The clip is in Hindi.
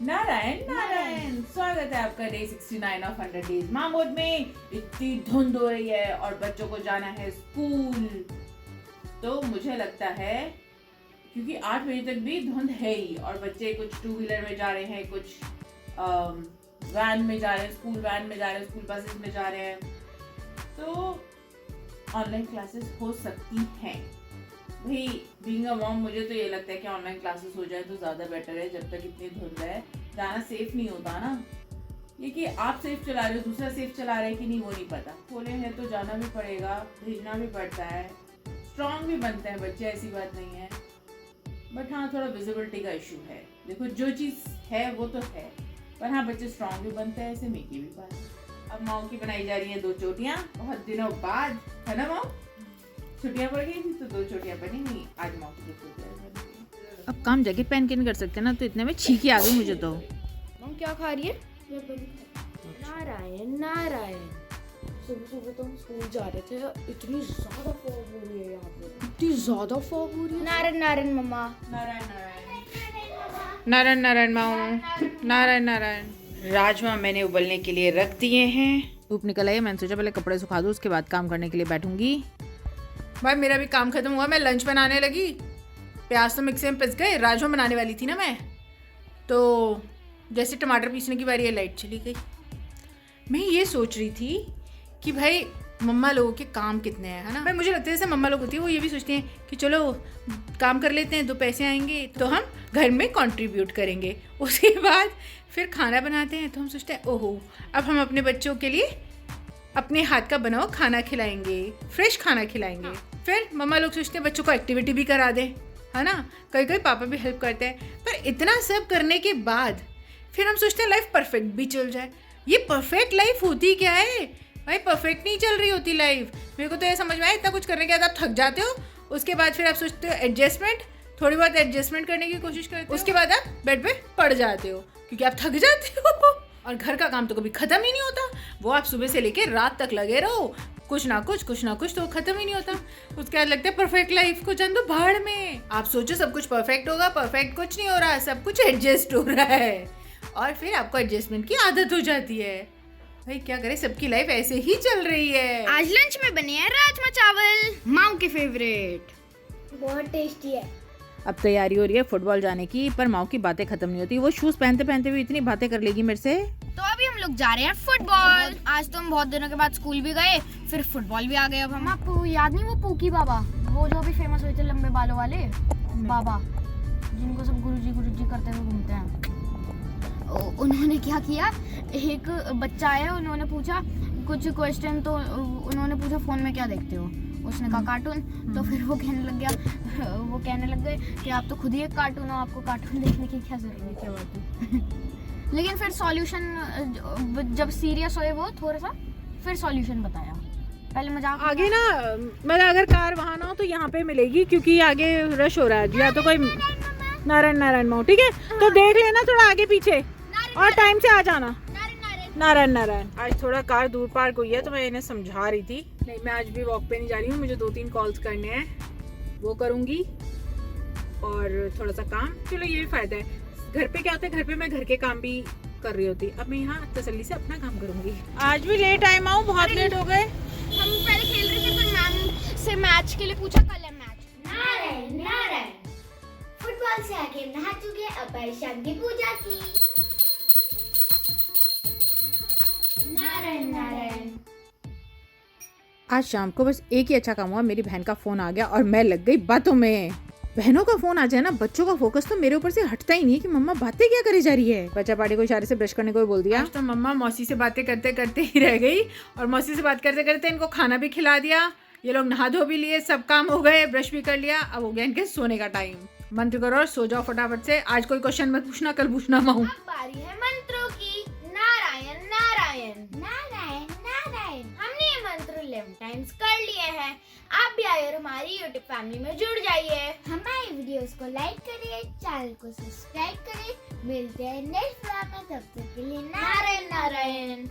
नारायण नारायण, स्वागत है आपका डे 69 ऑफ 100 डेज माँ मोड में। इतनी धुंध हो रही है और बच्चों को जाना है स्कूल, तो मुझे लगता है क्योंकि 8 बजे तक भी धुंध है ही और बच्चे कुछ 2 व्हीलर में जा रहे हैं, कुछ वैन में जा रहे हैं, स्कूल वैन में जा रहे हैं, स्कूल बसेस में जा रहे हैं, तो ऑनलाइन क्लासेस हो सकती हैं। भाई बीइंग अ मॉम मुझे तो ये लगता है कि ऑनलाइन क्लासेस हो जाए तो ज़्यादा बेटर है। जब तक इतनी धुंध है जाना सेफ नहीं होता ना। ये कि आप सेफ चला रहे हो, दूसरा सेफ चला रहा है कि नहीं वो नहीं पता। खोले हैं तो जाना भी पड़ेगा, भेजना भी पड़ता है, स्ट्रॉन्ग भी बनते हैं बच्चे, ऐसी बात नहीं है। बट हाँ, थोड़ा विजिबिलिटी का इशू है। देखो जो चीज़ है वो तो है, पर हाँ बच्चे स्ट्रॉन्ग भी बनते हैं, ऐसे मेकी भी बात है। अब माओ की बनाई जा रही है 2 चोटियाँ बहुत दिनों बाद, है ना माओ? छुट्टियां पड़ गई थी तो 2 चोटियां बनी नहीं, आज माँ की 2 चोटियां बनी। अब काम जैकेट पहन के नहीं कर सकते ना, तो इतने में छींकी आ गई मुझे तो। मम क्या खा रही है? नारायण नारायण। सुबह सुबह तो हम स्कूल जा रहे थे, इतनी ज्यादा फॉग हो रही है यहाँ पे, इतनी ज्यादा फॉग हो रही है। नारायण नारायण मम्मा। नारायण नारायण नारायण नारायण माओ, नारायण नारायण। राजमा मैंने उबलने के लिए रख दिए हैं। धूप निकल आई है, मैंने सोचा पहले कपड़े सुखा दूँ, उसके बाद काम करने के लिए बैठूंगी। भाई मेरा भी काम खत्म हुआ, मैं लंच बनाने लगी। प्याज तो मिक्सी में पिस गए, राजमा बनाने वाली थी ना मैं, तो जैसे टमाटर पीसने की बारी है लाइट चली गई। मैं ये सोच रही थी कि भाई मम्मा लोगों के काम कितने हैं, है ना भाई। मुझे लगता है जैसे मम्मा लोग होती है वो ये भी सोचती हैं कि चलो काम कर लेते हैं, 2 पैसे आएंगे तो हम घर में कंट्रीब्यूट करेंगे। उसके बाद फिर खाना बनाते हैं तो हम सोचते हैं ओहो अब हम अपने बच्चों के लिए अपने हाथ का बना हुआ खाना खिलाएंगे, फ्रेश खाना खिलाएंगे। फिर मम्मा लोग सोचते हैं बच्चों को एक्टिविटी भी करा दें, है ना। कई कई पापा भी हेल्प करते हैं। पर इतना सब करने के बाद फिर हम सोचते हैं लाइफ परफेक्ट भी चल जाए। ये परफेक्ट लाइफ होती क्या है भाई? परफेक्ट नहीं चल रही होती लाइफ। मेरे को तो ये समझ में आया, इतना कुछ करने के बाद आप थक जाते हो, उसके बाद फिर आप सोचते हो एडजस्टमेंट, थोड़ी बहुत एडजस्टमेंट करने की कोशिश करते हो, उसके बाद आप बेड पे पड़ जाते हो क्योंकि आप थक जाते हो। और घर का काम तो कभी खत्म ही नहीं होता, वो आप सुबह से लेके रात तक लगे रहो, कुछ ना कुछ तो खत्म ही नहीं होता। उसके बाद लगता है परफेक्ट लाइफ को जान दो भाड़ में। आप सोचो सब कुछ परफेक्ट होगा, परफेक्ट कुछ नहीं हो रहा, सब कुछ एडजस्ट हो रहा है और फिर आपको एडजस्टमेंट की आदत हो जाती है। भाई क्या करे, सबकी लाइफ ऐसे ही चल रही है। आज लंच में बने हैं राजमा चावल, माँ के फेवरेट, बहुत टेस्टी है। अब तैयारी हो रही है फुटबॉल जाने की, पर माँ की बातें खत्म नहीं होती। वो शूज पहनते पहनते भी इतनी बातें कर लेगी मेरे से। तो अभी हम लोग जा रहे हैं फुटबॉल। आज तो हम बहुत दिनों के बाद स्कूल भी गए, फिर फुटबॉल भी आ गए। अब हम, आपको याद नहीं वो पूकी बाबा, वो जो अभी फेमस हुए थे लंबे बालों वाले बाबा, जिनको सब गुरुजी करते हुए घूमते हैं। उन्होंने क्या किया, एक बच्चा आया, उन्होंने पूछा कुछ क्वेश्चन, तो उन्होंने पूछा फोन में क्या देखते हो, उसने कहा कार्टून। तो फिर वो कहने लग गए कि आप तो खुद ही एक कार्टून हो, आपको कार्टून देखने की क्या जरूरत है। लेकिन फिर सॉल्यूशन जब सीरियस हुए वो थोड़ा सा, फिर सॉल्यूशन बताया। पहले मजाक आगे ना, मतलब अगर कार वहाँ ना हो तो यहाँ पे मिलेगी क्योंकि आगे रश हो रहा है, या तो कोई नारायण नारायण माओ, ठीक है तो देख लेना थोड़ा आगे पीछे और टाइम से आ जाना। नारायण नारायण। आज थोड़ा कार दूर पार्क हुई है तो मैं इन्हें समझा रही थी, नहीं मैं आज भी वॉक पे नहीं जा रही हूँ, मुझे 2-3 कॉल्स करने हैं, वो करूँगी और थोड़ा सा काम। चलो ये भी फायदा है, घर पे क्या होता है, घर पे मैं घर के काम भी कर रही होती, अब मैं यहाँ तसल्ली से अपना काम करूँगी। आज भी लेट आए माओ, बहुत लेट हो गए। हम पहले खेल रहे थे, फिर मैम से मैच के लिए पूछा, कल है मैच। नारायण नारायण, फुटबॉल से आके नहा चुके, अब शाम की पूजा की। नारायण नारायण। आज शाम को बस एक ही अच्छा काम हुआ, मेरी बहन का फोन आ गया और मैं लग गई बातों में। बहनों का फोन आ जाए ना, बच्चों का फोकस तो मेरे ऊपर से हटता ही नहीं है कि मम्मा बातें क्या करी जा रही है। बच्चा पार्टी को इशारे से ब्रश करने को बोल दिया। आज तो मम्मा मौसी से बातें करते करते ही रह गई और मौसी से बात करते करते इनको खाना भी खिला दिया, ये लोग नहा धो भी लिए, सब काम हो गए, ब्रश भी कर लिया। अब हो गया इनके सोने का टाइम। मंत्र करो और सो जाओ फटाफट से। आज कोई क्वेश्चन मत पूछना, कल पूछना माऊ। अब बारी है मंत्रों की। नारायण नारायण नारायण नारायण। हमने ये मंत्र 11 टाइम्स कर लिए हैं। आप भी आइए और हमारी YouTube फैमिली में जुड़ जाइए। हमारी वीडियोस को लाइक करिए, चैनल को सब्सक्राइब करिए। मिलते हैं नेक्स्ट ब्लॉग में, तब तक के लिए नारायण नारायण।